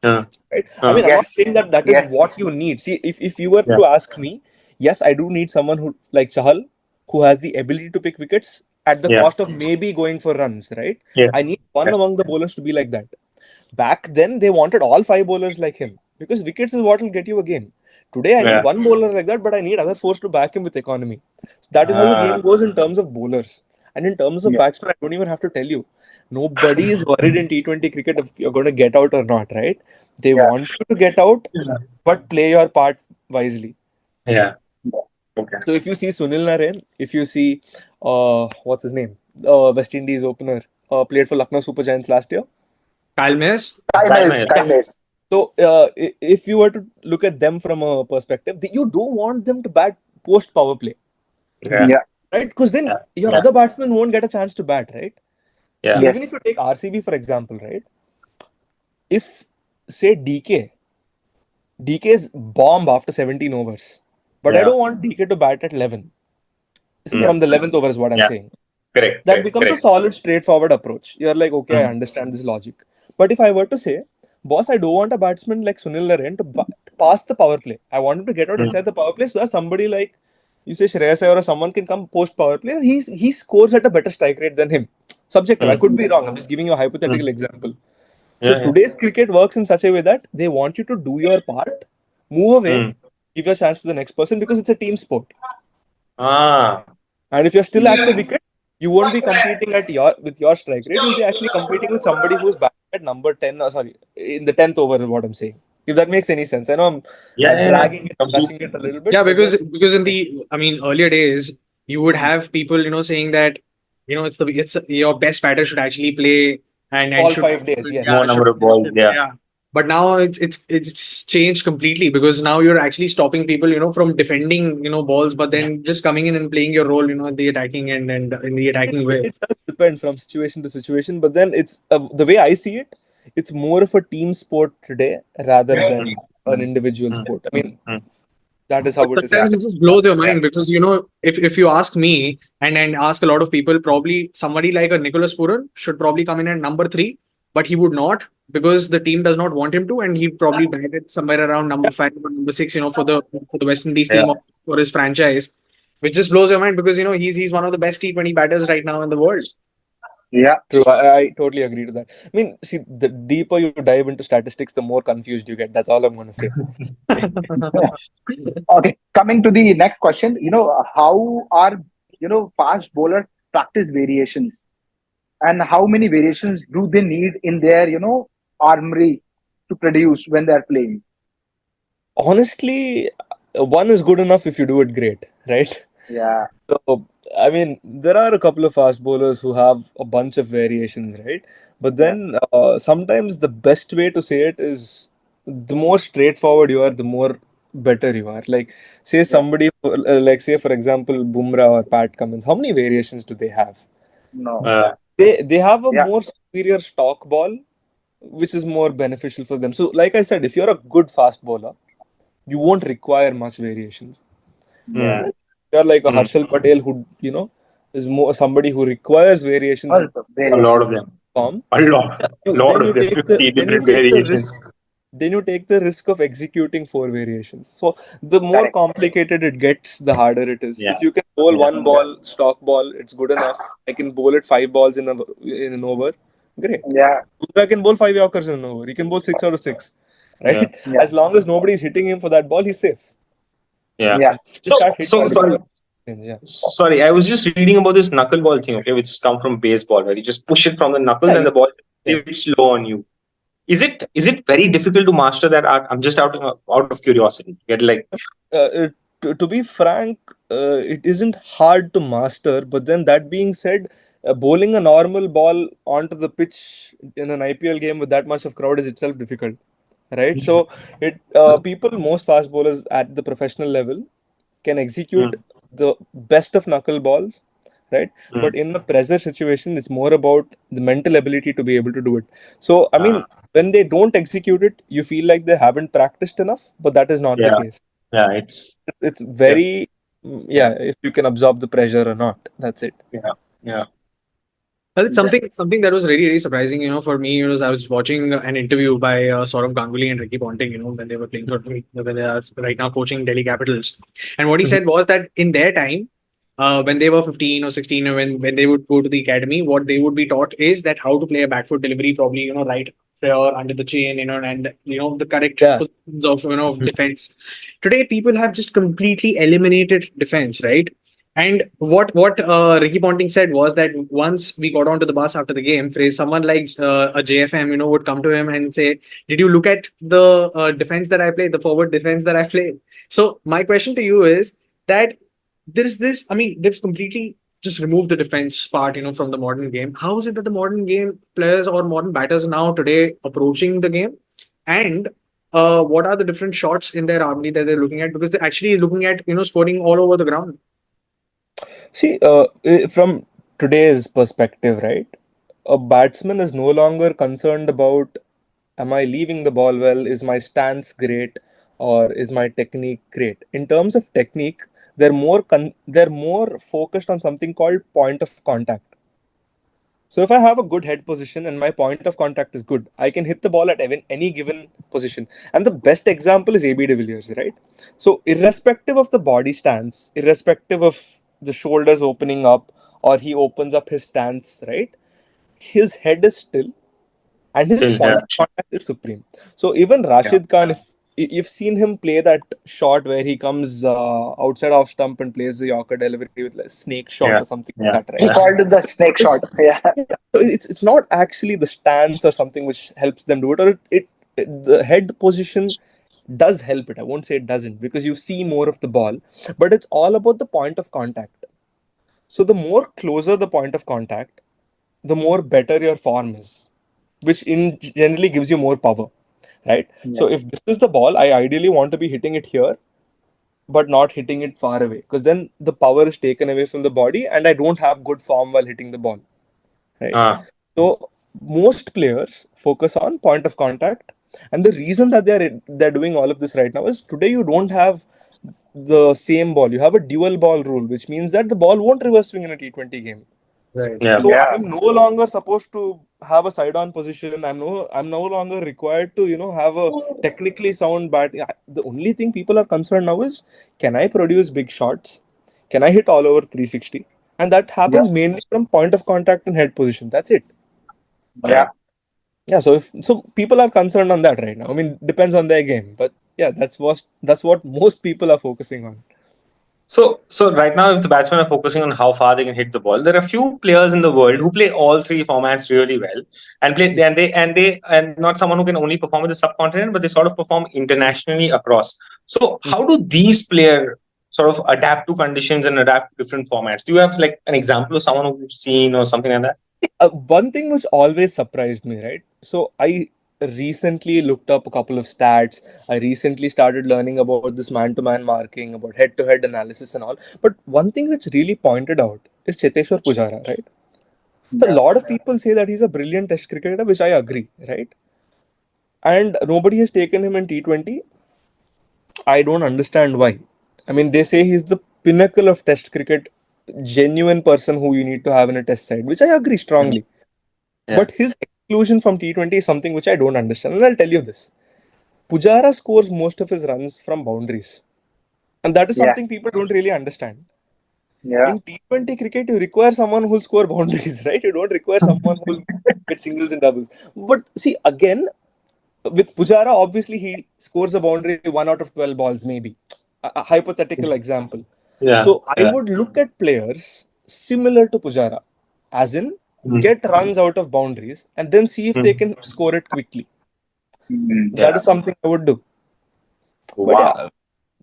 Yeah. right? I mean, I'm not Yes. saying that that is Yes. what you need. See, if you were Yeah. to ask me, yes, I do need someone who like Chahal, who has the ability to pick wickets at the Yeah. cost of maybe going for runs, right? Yeah. I need one Yeah. among the bowlers to be like that. Back then, they wanted all five bowlers like him because wickets is what will get you a game. Today, I need Yeah. one bowler like that, but I need other four to back him with economy. So that is how the game goes in terms of bowlers. And in terms of Yeah. batsmen, I don't even have to tell you. Nobody is worried in T20 cricket if you're going to get out or not, right? They Yeah. want you to get out, but play your part wisely. Yeah. Okay. So if you see Sunil Narine, if you see, what's his name? West Indies opener, played for Lucknow Super Giants last year. Kyle Mayers. Kindness. Yeah. Kindness. So, if you were to look at them from a perspective, you don't want them to bat post power play, Yeah. Yeah. right? Because then Yeah. your Yeah. other batsmen won't get a chance to bat, right? Yeah. So, even if Yes. you take RCB for example, right? If say DK's bomb after 17 overs, but I Yeah. don't want DK to bat at 11 Yeah. from the 11th over is what I'm Yeah. saying. Correct. That Correct. becomes a Correct. solid, straightforward approach. You're like, okay, I Mm. understand this logic. But if I were to say, boss, I don't want a batsman like Sunil Narine to pass the power play. I want him to get out Mm. inside the power play so that somebody like, you say Shreyas Iyer or someone can come post power play. He scores at a better strike rate than him. Subjective. I Mm. could be wrong. I'm just giving you a hypothetical Mm. example. So Yeah. Yeah. today's cricket works in such a way that they want you to do your part, move away, Mm. give your chance to the next person because it's a team sport. Ah. And if you're still at the wicket, you won't be competing at your with your strike rate. You'll be actually competing with somebody who's back at number 10, or sorry, in the 10th over is what I'm saying. If that makes any sense. I know I'm Yeah. Yeah. Yeah. dragging it, rushing it a little bit, Yeah, but then because in the earlier days you would have people saying that it's your best batter should actually play and all should 5 days, yes. More should, number of balls. Yeah. yeah. But now it's changed completely because now you're actually stopping people from defending balls, but then just coming in and playing your role in the attacking end and in the attacking way. It does depend from situation to situation, but then it's the way I see it, it's more of a team sport today rather than an individual Mm. sport. I mean, Mm. that is But how it is. sometimes it just blows your Yeah. mind because if you ask me and ask a lot of people, probably somebody like a Nicholas Puran should probably come in at number 3, but he would not because the team does not want him to, and he probably batted somewhere around number 5 or number 6, for the West Indies Yeah. team or for his franchise, which just blows your mind because he's one of the best T20 batters right now in the world. Yeah. True, I totally agree to that. I mean, see, the deeper you dive into statistics, the more confused you get. That's all I'm going to say. Okay. Coming to the next question, how are fast bowler practice variations, and how many variations do they need in their armory to produce when they're playing? Honestly, one is good enough if you do it great, right? Yeah. So, I mean, there are a couple of fast bowlers who have a bunch of variations, right? But Yeah. then sometimes the best way to say it is the more straightforward you are, the more better you are. Like, say Yeah. somebody, like, say, for example, Bumrah or Pat Cummins, how many variations do they have? No. Uh, They have a Yeah. more superior stock ball, which is more beneficial for them. So, like I said, if you're a good fast bowler, you won't require much variations. Yeah. mm. You're like a Mm. Harshal Patel who, is more somebody who requires variations in Also, A lot of variations. them. form. A lot. Then Lot you of them. take 50 then you different take the variations. risk. Then you take the risk of executing 4 variations. So the more Correct. complicated it gets, the harder it is. Yeah. If you can bowl Yeah. one ball, stock ball, it's good enough. I can bowl it 5 balls in an over. Great. Yeah. Bumrah can bowl 5 Yorkers in an over. He can bowl 6 out of 6. Yeah. Right? Yeah. As long as nobody is hitting him for that ball, he's safe. Yeah. Yeah. Just start So hitting sorry. yeah. Sorry, I was just reading about this knuckleball thing, okay, which has come from baseball, where you just push it from the knuckles Yeah, and the ball yeah. is slow on you. Is it very difficult to master that art? I'm just out of curiosity. Get like To be frank, it isn't hard to master. But then that being said, bowling a normal ball onto the pitch in an IPL game with that much of crowd is itself difficult, right? So most fast bowlers at the professional level can execute the best of knuckle balls right? Mm. But in a pressure situation, it's more about the mental ability to be able to do it. So, I mean, when they don't execute it, you feel like they haven't practiced enough, but that is not the Yeah. case. Yeah. It's Yeah. very, yeah, if you can absorb the pressure or not. That's it. Yeah. Yeah. Well, it's something that was really, really surprising, for me. Was I was watching an interview by Saurav Ganguly and Ricky Ponting, when they were playing when they are right now coaching Delhi Capitals. And what he said was that in their time, when they were 15 or 16, or when they would go to the academy, what they would be taught is that how to play a back foot delivery, probably, right fair under the chin, and, the correct Yeah. positions of, of defense. Today, people have just completely eliminated defense, right? And what Ricky Ponting said was that once we got onto the bus after the game, phrase someone like a JFM, would come to him and say, "Did you look at the defense that I played, the forward defense that I played?" So my question to you is that there is this. I mean, they've completely just removed the defense part, from the modern game. How is it that the modern game players or modern batters are now today approaching the game, and what are the different shots in their army that they're looking at? Because they're actually looking at scoring all over the ground. See, from today's perspective, right? A batsman is no longer concerned about, am I leaving the ball well? Is my stance great? Or is my technique great? In terms of technique, they're more focused on something called point of contact. So if I have a good head position and my point of contact is good, I can hit the ball at any given position. And the best example is AB de Villiers, right? So irrespective of the body stance, irrespective of the shoulders opening up or he opens up his stance, right? His head is still and his Still, point yeah. of contact is supreme. So even Rashid Khan, if you've seen him play that shot where he comes outside off stump and plays the Yorker delivery with like snake shot Yeah. or something Yeah. like that, He right? called it the snake shot. Yeah. Yeah, so it's not actually the stance or something which helps them do it, or the head position does help it. I won't say it doesn't because you see more of the ball, but it's all about the point of contact. So the more closer the point of contact, the more better your form is, which in generally gives you more power, right? Yeah. So if this is the ball, I ideally want to be hitting it here, but not hitting it far away, because then the power is taken away from the body, and I don't have good form while hitting the ball, right? Ah. So most players focus on point of contact, and the reason that they're doing all of this right now is today you don't have the same ball. You have a dual ball rule, which means that the ball won't reverse swing in a T20 game. Right. Yeah. So Yeah. I'm no longer supposed to have a side-on position. I'm no longer required to have a technically sound bat. Yeah, the only thing people are concerned now is, can I produce big shots? Can I hit all over 360? And that Yeah. happens mainly from point of contact and head position. That's it. Yeah. Yeah, so people are concerned on that right now. I mean, depends on their game, but yeah, that's what most people are focusing on. So right now, if the batsmen are focusing on how far they can hit the ball, there are few players in the world who play all three formats really well, and and not someone who can only perform in the subcontinent, but they sort of perform internationally across. So how do these players sort of adapt to conditions and adapt to different formats? Do you have like an example of someone who you've seen or something like that? One thing which always surprised me, right? So I recently looked up a couple of stats. I recently started learning about this man-to-man marking, about head-to-head analysis and all. But one thing that's really pointed out is Cheteshwar Pujara, right? So a Yeah. lot of people say that he's a brilliant test cricketer, which I agree, right? And nobody has taken him in T20. I don't understand why. I mean, they say he's the pinnacle of test cricket, genuine person who you need to have in a test side, which I agree strongly. Yeah. But his exclusion from T20 is something which I don't understand. And I'll tell you this. Pujara scores most of his runs from boundaries. And that is Yeah. something people don't really understand. Yeah. In T20 cricket, you require someone who'll score boundaries, right? You don't require someone who'll get singles and doubles. But see, again, with Pujara, obviously he scores a boundary 1 out of 12 balls, maybe. A hypothetical example. Yeah. So I would look at players similar to Pujara, as in Mm. get runs out of boundaries and then see if they Mm. can score it quickly. Mm. That Yeah. is something I would do. But Wow. yeah,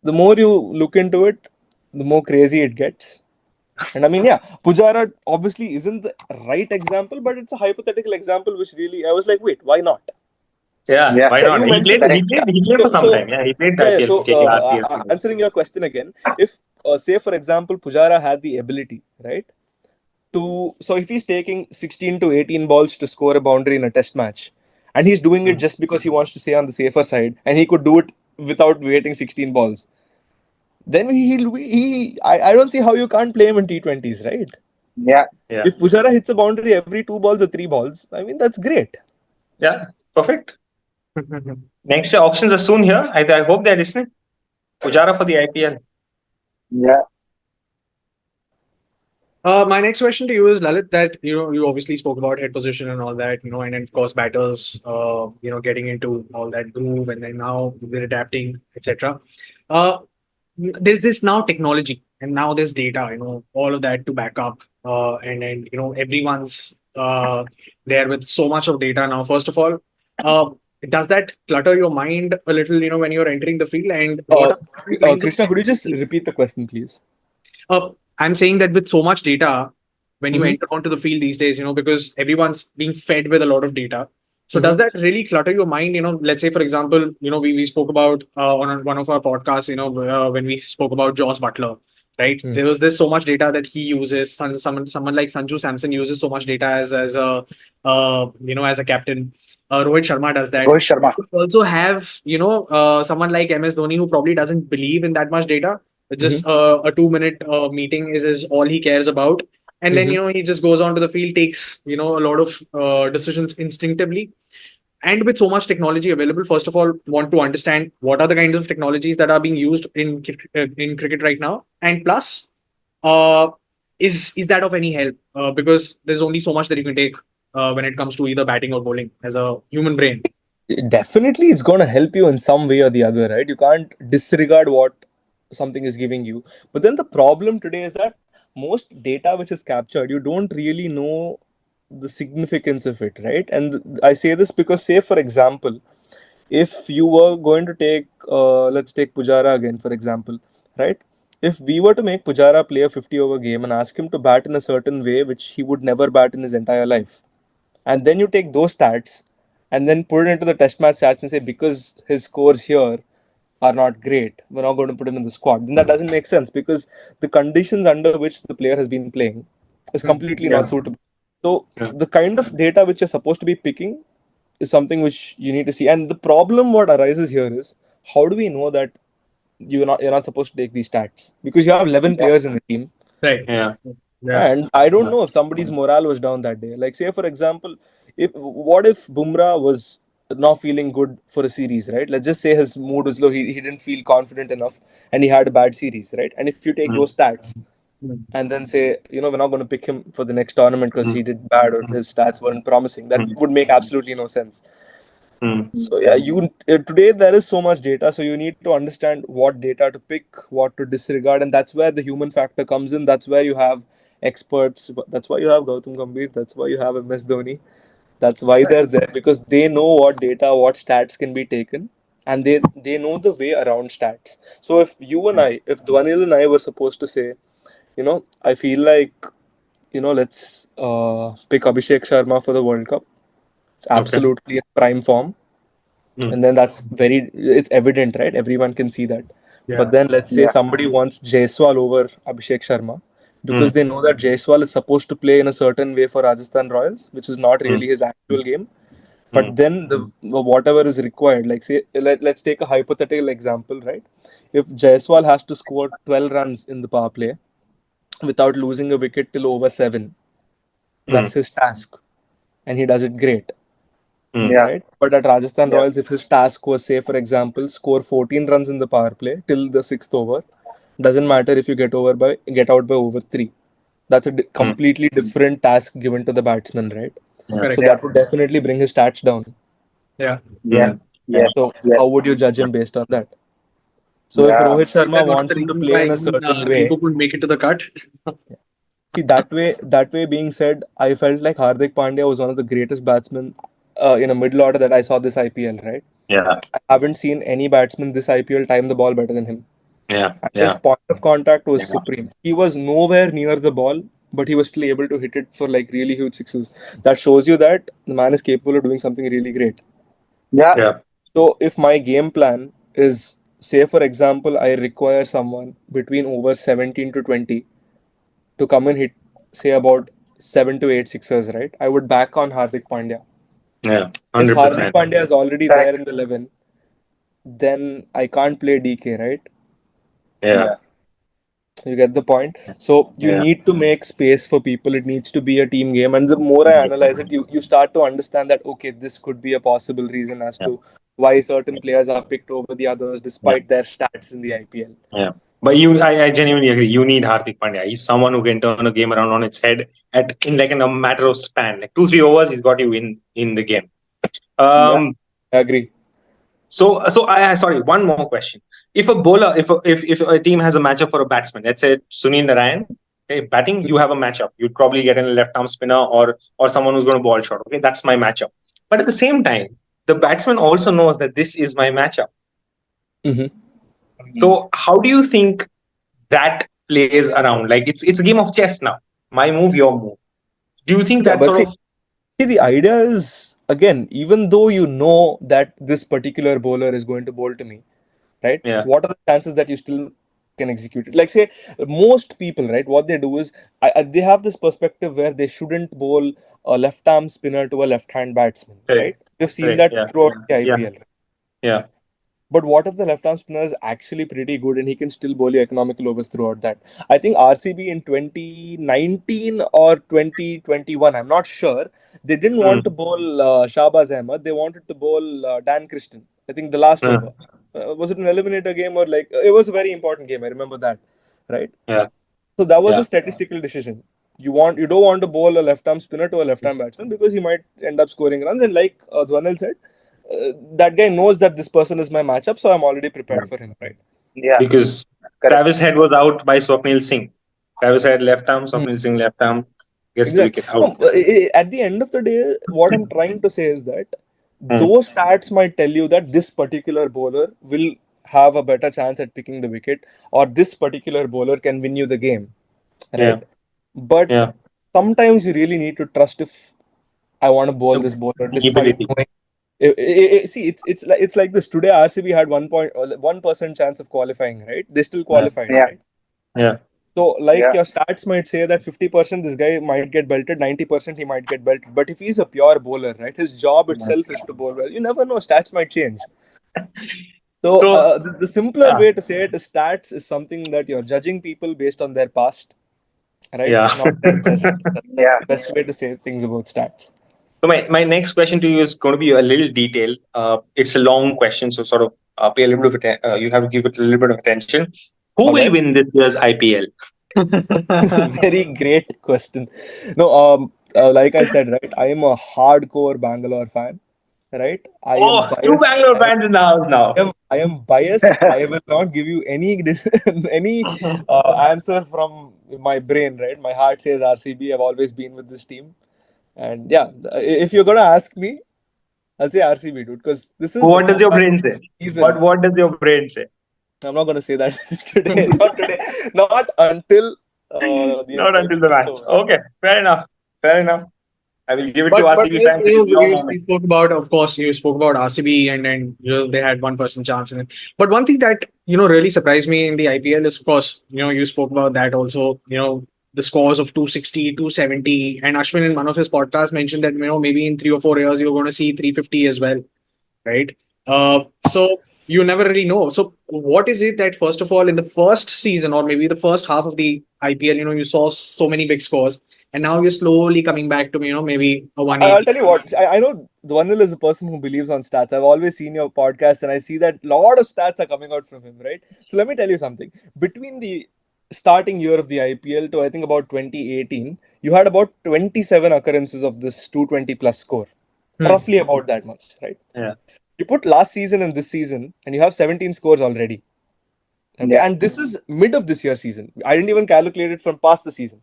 the more you look into it, the more crazy it gets. And I mean, yeah, Pujara obviously isn't the right example, but it's a hypothetical example which really, I was like, wait, why not? Yeah. Yeah. Why Yeah, not? you He played. mentioned, He Correct. played. yeah. He played for some time. Yeah. He played Yeah, IPL, so KKR, PL. answering your question again, if say for example Pujara had the ability, right, So if he's taking 16 to 18 balls to score a boundary in a test match, and he's doing it just because he wants to stay on the safer side, and he could do it without waiting 16 balls, then I don't see how you can't play him in T20s, right? Yeah. Yeah. If Pujara hits a boundary every 2 balls or 3 balls, I mean, that's great. Yeah. Perfect. Next year auctions are soon here. I hope they're listening. Pujara for the IPL. Yeah. My next question to you is, Lalit, that you obviously spoke about head position and all that, and then of course batters, getting into all that groove, and then now they're adapting, etc. Uh, there's this now technology, and now there's data, all of that to back up, and then everyone's there with so much of data now. First of all, uh, does that clutter your mind a little, when you're entering the field, and what Uh, are the kinds of Krishna, could you just repeat the question, please? I'm saying that with so much data, when you Mhm. enter onto the field these days, because everyone's being fed with a lot of data. So does Mhm. that really clutter your mind? Let's say, for example, we spoke about on one of our podcasts, when we spoke about Joss Butler, right? Mm. There was this so much data that he uses. Someone like Sanju Samson uses so much data as a captain. Rohit Sharma does that. Rohit Sharma. You also have, someone like MS Dhoni who probably doesn't believe in that much data. Just a 2 minute meeting is all he cares about, and then Mhm. he just goes onto the field, takes a lot of decisions instinctively. And with so much technology available, first of all, want to understand what are the kinds of technologies that are being used in cricket right now, and plus, uh, is that of any help? Because there's only so much that you can take when it comes to either batting or bowling as a human brain. Definitely, it's going to help you in some way or the other, right? You can't disregard what something is giving you. But then the problem today is that most data which is captured, you don't really know the significance of it, right? And I say this because, say, for example, if you were going to take, let's take Pujara again, for example, right? If we were to make Pujara play a 50-over game and ask him to bat in a certain way, which he would never bat in his entire life, and then you take those stats and then put it into the test match stats and say because his scores here are not great, we're not going to put him in the squad, then that doesn't make sense because the conditions under which the player has been playing is completely Yeah. not suitable. So Yeah. the kind of data which you're supposed to be picking is something which you need to see. And the problem what arises here is, how do we know that you're not supposed to take these stats? Because you have 11 Yeah. players in the team, Right. Yeah. Yeah. and I don't know if somebody's morale was down that day. Like, say, for example, if what if Bumrah was not feeling good for a series, right? Let's just say his mood was low, he didn't feel confident enough, and he had a bad series, right? And if you take those stats and then say, we're not going to pick him for the next tournament because he did bad or his stats weren't promising, that would make absolutely no sense. So yeah, today there is so much data, so you need to understand what data to pick, what to disregard, and that's where the human factor comes in. That's where you have experts. That's why you have Gautam Gambhir. That's why you have MS Dhoni. That's why they're there, because they know what data, what stats can be taken, and they know the way around stats. So if you and I, if Dwanil and I were supposed to say, I feel like, let's pick Abhishek Sharma for the World Cup. It's Okay. absolutely in prime form, and then it's evident, right? Everyone can see that. But Yeah. then let's say Yeah. somebody wants Jaiswal over Abhishek Sharma because Mm. they know that Jaiswal is supposed to play in a certain way for Rajasthan Royals, which is not really his actual game. But then the whatever is required, like, say, let's take a hypothetical example, right? If Jaiswal has to score 12 runs in the power play without losing a wicket till over 7, that's his task, and he does it great, Yeah. right? But at Rajasthan Yeah. Royals, if his task was, say, for example, score 14 runs in the power play till the sixth over, doesn't matter if you get out by over 3. That's a completely different task given to the batsman, right? Yeah. So Correct. Yeah. that would definitely bring his stats down. Yeah. Yes. Yes. So how Yes. would you judge him based on that? So if Yeah. Rohit Is that Sharma one of wants the him to reasons play why in a even certain Rico way, couldn't make it to the cut? see, that way being said, I felt like Hardik Pandya was one of the greatest batsmen in a middle order that I saw this IPL, right? Yeah. I haven't seen any batsman this IPL time the ball better than him. Yeah. And his Yeah. point of contact was Yeah. supreme. He was nowhere near the ball, but he was still able to hit it for like really huge sixes. That shows you that the man is capable of doing something really great. Yeah. Yeah. So if my game plan is, say, for example, I require someone between over 17 to 20 to come and hit, say, about 7 to 8 sixers, right? I would back on Hardik Pandya. Yeah, If Hardik 100%. Pandya is already Correct. there in the 11, then I can't play DK, right? Yeah, You get the point. So you yeah, need to make space for people. It needs to be a team game. And the more I analyze it, you start to understand that okay, this could be a possible reason as yeah, to why certain players are picked over the others yeah, despite their stats in the IPL. yeah. But I genuinely agree. You need Hardik Pandya. He's someone who can turn a game around on its head in a matter of span, like 2-3 overs. He's got you in the game. Yeah, I agree. So sorry. One more question. If a bowler, if a team has a matchup for a batsman, let's say Sunil Narayan, okay, batting, you have a matchup. You'd probably get in a left arm spinner or someone who's going to ball short. Okay, that's my matchup. But at the same time, the batsman also knows that this is my matchup. Mhm. So how do you think that plays around? Like it's a game of chess now. My move, your move. Do you think Yeah, that but sort of see, the idea is again, even though you know that this particular bowler is going to bowl to me, right? yeah What are the chances that you still can execute it? Like, say, most people, right? What they do is they have this perspective where they shouldn't bowl a left arm spinner to a left hand batsman, correct, right? You've seen correct, that yeah, throughout the yeah, IPL. yeah. But what if the left arm spinner is actually pretty good and he can still bowl you economical overs throughout that? I think RCB in 2019 or 2021, I'm not sure, they didn't want to Mm, bowl Shahbaz Ahmed. They wanted to bowl Dan Christian. I think the last uh, over. Was it an eliminator game or like it was a very important game? I remember that, right? yeah, So that was a yeah. statistical decision. You don't want to bowl a left arm spinner to a left arm batsman because he might end up scoring runs. And like Dhwanil said, that guy knows that this person is my matchup, so I'm already prepared for him, right? Yeah. Because Correct. Travis Head was out by Swapnil Singh. Travis Head left arm, Hmm. Swapnil Singh left arm gets the Exactly. wicket out. No, at the end of the day, what I'm trying to say is that Hmm. those stats might tell you that this particular bowler will have a better chance at picking the wicket, or this particular bowler can win you the game, Yeah, right? But yeah. sometimes you really need to trust if I want to bowl The this bowler, the despite ability. knowing. See, it's like this. Today, RCB had 1% chance of qualifying, right? They still Yeah, qualified, Yeah. right? yeah. So, like Yeah. your stats might say that 50% this guy might get belted, 90% he might get belted. But if he's a pure bowler, right, his job itself is to bowl well. You never know, stats might change. So, So the simpler uh, way to say it is stats is something that you're judging people based on their past, right? yeah. Not their present. That's Yeah. the best way to say things about stats. So my next question to you is going to be a little detailed. It's a long question, so sort of pay a little bit of you have to give it a little bit of attention. Who All will right. win this year's IPL? Very great question. No, like I said, right, I am a hardcore Bangalore fan, right? I am Oh, two biased. Bangalore fans in the house now. I am biased. I will not give you any any answer from my brain, right? My heart says RCB. I've always been with this team, and yeah, if you're gonna ask me, I'll say RCB, dude, because this is the What does your comeback brain of the say? season. What does your brain say? I'm not gonna say that today. Not today. Not until the Not until the IPL is match. over. Okay, fair enough. Fair enough. I will give it to But RCB fans. It is your you moment. spoke about, of course, you spoke about RCB and they had 1% chance in it. But one thing that really surprised me in the IPL is, of course, you spoke about that also. The scores of 260, 270, and Ashwin in one of his podcasts mentioned that maybe in 3 or 4 years you're going to see 350 as well, right? So you never really know. So what is it that, first of all, in the first season or maybe the first half of the IPL, you saw so many big scores, and now you're slowly coming back to maybe a I'll 180. tell you what. I know Dwanil is a person who believes on stats. I've always seen your podcast, and I see that a lot of stats are coming out from him, right? So let me tell you something. Between the starting year of the IPL to I think about 2018, you had about 27 occurrences of this 220 plus score, Hmm. roughly about that much, right? Yeah. You put last season and this season, and you have 17 scores already. Okay, Yeah. and this is mid of this year season. I didn't even calculate it from past the season.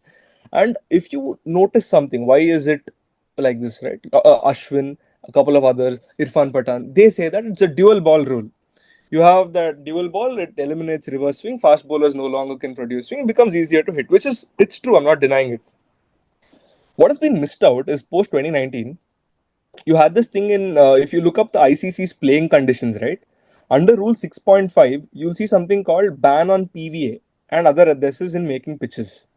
And if you notice something, why is it like this, right? Ashwin, a couple of others, Irfan Pathan, they say that it's a dual ball rule. You have that dual ball, it eliminates reverse swing. Fast bowlers no longer can produce swing. It becomes easier to hit, which is it's true. I'm not denying it. What has been missed out is post 2019. You had this thing in if you look up the ICC's playing conditions, right? Under Rule 6.5, you'll see something called ban on PVA and other adhesives in making pitches.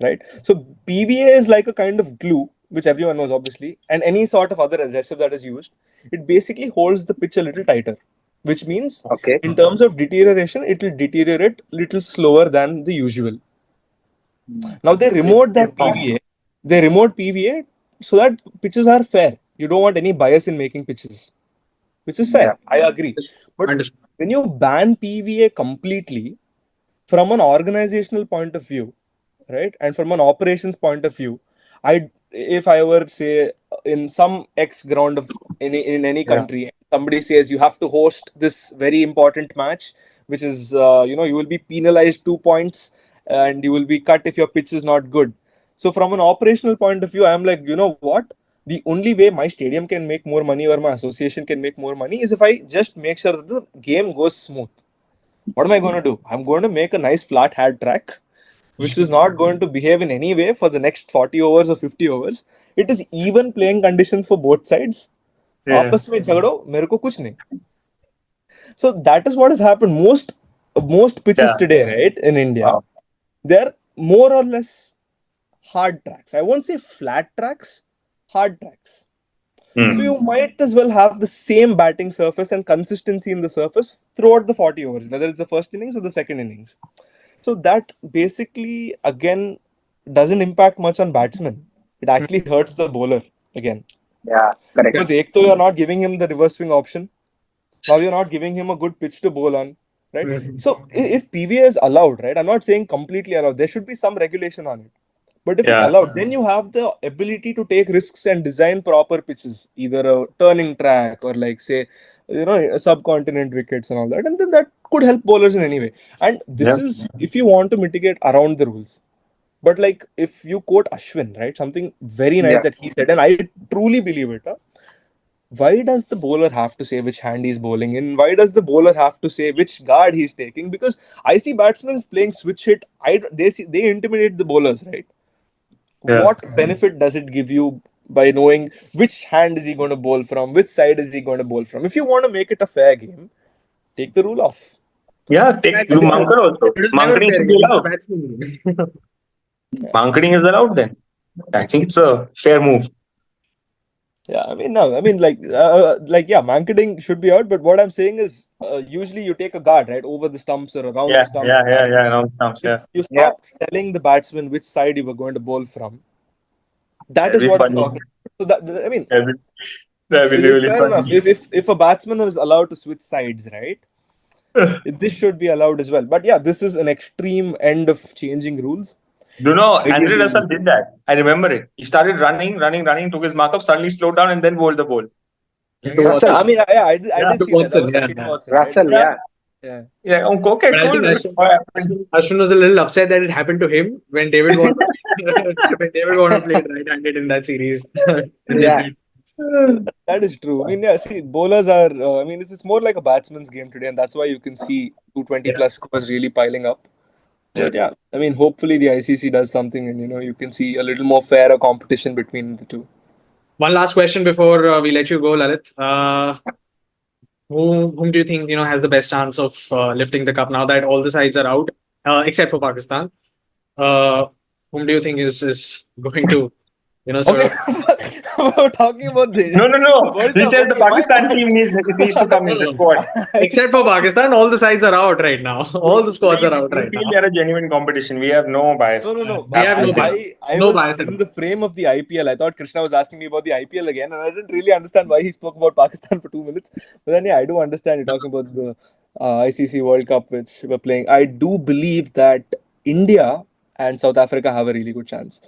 right? So PVA is like a kind of glue, which everyone knows obviously, and any sort of other adhesive that is used, it basically holds the pitch a little tighter, which means Okay. in terms of deterioration, it will deteriorate little slower than the usual. Now they removed that PVA. They removed PVA so that pitches are fair. You don't want any bias in making pitches, which is Yeah. fair. I agree. But Understood. when you ban PVA completely, from an organizational point of view, right, and from an operations point of view, if I were say in some X ground of any Yeah. country, somebody says you have to host this very important match, which is you will be penalized 2 points and you will be cut if your pitch is not good. So from an operational point of view, I'm like, you know what? The only way my stadium can make more money or my association can make more money is if I just make sure that the game goes smooth. What am I going to do? I'm going to make a nice flat hard track, which is not going to behave in any way for the next 40 overs or 50 overs. It is even playing conditions for both sides. Yeah. आपस में झगड़ो मेरे को कुछ नहीं. So that is what has happened. Most pitches Yeah. today, right, in India, Wow. they're more or less hard tracks. I won't say flat tracks, hard tracks. So you might as well have the same batting surface and consistency in the surface throughout the 40 overs, whether it's the first innings or the second innings. So that basically again doesn't impact much on batsmen. It actually hurts the bowler again. Yeah. Correct. Because Ekto, you're not giving him the reverse swing option. Now you're not giving him a good pitch to bowl on. Right? So if PVA is allowed, right? I'm not saying completely allowed. There should be some regulation on it. But if it's Yeah. allowed, then you have the ability to take risks and design proper pitches, either a turning track or like say, subcontinent wickets and all that. And then that could help bowlers in any way. And this Yeah. is if you want to mitigate around the rules. But like if you quote Ashwin, right, something very nice Yeah. that he said, and I truly believe it. Why does the bowler have to say which hand he's bowling in? Why does the bowler have to say which guard he's taking? Because I see batsmen playing switch hit. They intimidate the bowlers, right? Yeah. What benefit does it give you by knowing which hand is he going to bowl from, which side is he going to bowl from? If you want to make it a fair game, take the rule off. Yeah. Take It do is Mankad also. never Mankaning fair should be game. It's a allowed. batsman's game. Mankaning is allowed then. I think it's a fair move. Yeah, I mean, no, I mean, yeah, mankading should be out, but what I'm saying is, usually you take a guard, right, over the stumps or around Yeah. the stumps. Yeah. Yeah. Yeah. No stumps. Yeah. If you Yeah. stop telling the batsman which side you were going to bowl from, that is That'd be what I'm funny. talking about. So I mean, That'd be it's really fair enough. funny. If a batsman is allowed to switch sides, right, this should be allowed as well. But yeah, this is an extreme end of changing rules. You know, Andre Ideally, Russell did that. I remember it. He started running, took his markup, suddenly slowed down and then bowled the ball. Russell. I mean, I Yeah. did see that. That Watson, was yeah. Shane Watson, right? Russell. Yeah. Yeah. Yeah. Yeah. Okay, But I cool. think Ashwin was a little upset that it happened to him when David Warner played right-handed in that series. When they Yeah. played. That is true. I mean, yeah, see, bowlers are, I mean, it's more like a batsman's game today, and that's why you can see 220 plus scores really piling up. But yeah, I mean, hopefully the ICC does something and, you can see a little more fairer competition between the two. One last question before we let you go, Lalith. Whom do you think has the best chance of lifting the cup now that all the sides are out, except for Pakistan? Whom do you think is going to sort Okay, of we're talking about the No. World He Cup. says the Okay, my Pakistan bad. team needs to come in the squad. except for Pakistan, all the sides are out right now. All the squads are out We right feel now. we are a genuine competition. We have no bias. No. We have no I, bias. I No was bias at in all. the frame of the IPL. I thought Krishna was asking me about the IPL again, and I didn't really understand why he spoke about Pakistan for 2 minutes. But then, yeah, I do understand you're talking about the ICC World Cup, which we're playing. I do believe that India and South Africa have a really good chance.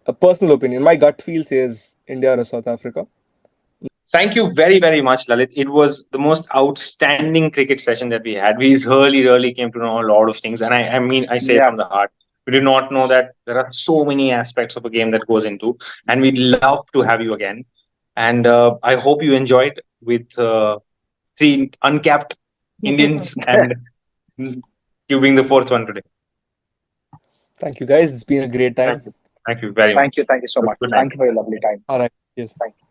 A personal opinion. My gut feel says India or South Africa. Thank you very, very much, Lalit. It was the most outstanding cricket session that we had. We really came to know a lot of things. And I mean, I say it Yeah. from the heart. We did not know that there are so many aspects of a game that goes into. And we'd love to have you again. And I hope you enjoyed with three uncapped Indians and you being the fourth one today. Thank you, guys. It's been a great time. Thank you. Thank you very Thank much. you. Thank you so much. Good night. Thank you for your lovely time. All right. Cheers. Thank you.